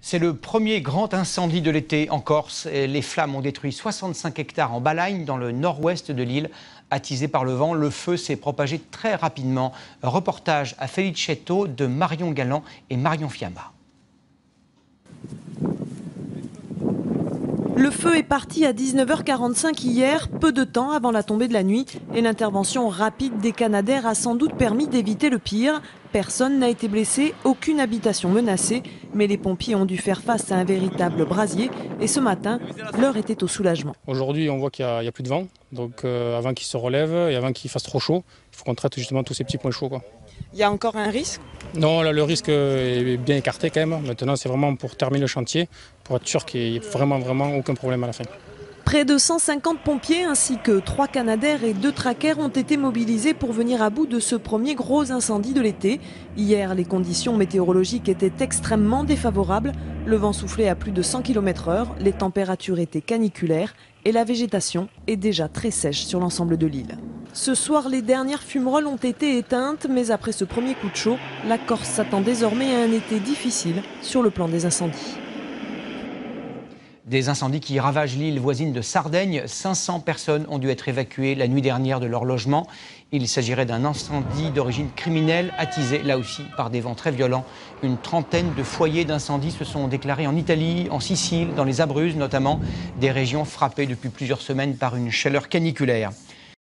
C'est le premier grand incendie de l'été en Corse. Les flammes ont détruit 65 hectares en Balagne, dans le nord-ouest de l'île. Attisé par le vent, le feu s'est propagé très rapidement. Reportage à Felicetto de Marion Galland et Marion Fiamma. Le feu est parti à 19h45 hier, peu de temps avant la tombée de la nuit. Et l'intervention rapide des Canadair a sans doute permis d'éviter le pire. Personne n'a été blessé, aucune habitation menacée. Mais les pompiers ont dû faire face à un véritable brasier. Et ce matin, l'heure était au soulagement. Aujourd'hui, on voit qu'il n'y a plus de vent. Donc avant qu'il se relève et avant qu'il fasse trop chaud, il faut qu'on traite justement tous ces petits points chauds, quoi. Il y a encore un risque ? Non, là, le risque est bien écarté quand même. Maintenant, c'est vraiment pour terminer le chantier, pour être sûr qu'il n'y ait vraiment aucun problème à la fin. Près de 150 pompiers ainsi que 3 Canadair et 2 trackers ont été mobilisés pour venir à bout de ce premier gros incendie de l'été. Hier, les conditions météorologiques étaient extrêmement défavorables. Le vent soufflait à plus de 100 km/h, les températures étaient caniculaires et la végétation est déjà très sèche sur l'ensemble de l'île. Ce soir, les dernières fumerolles ont été éteintes, mais après ce premier coup de chaud, la Corse s'attend désormais à un été difficile sur le plan des incendies. Des incendies qui ravagent l'île voisine de Sardaigne. 500 personnes ont dû être évacuées la nuit dernière de leur logement. Il s'agirait d'un incendie d'origine criminelle, attisé là aussi par des vents très violents. Une trentaine de foyers d'incendie se sont déclarés en Italie, en Sicile, dans les Abruzzes notamment, des régions frappées depuis plusieurs semaines par une chaleur caniculaire.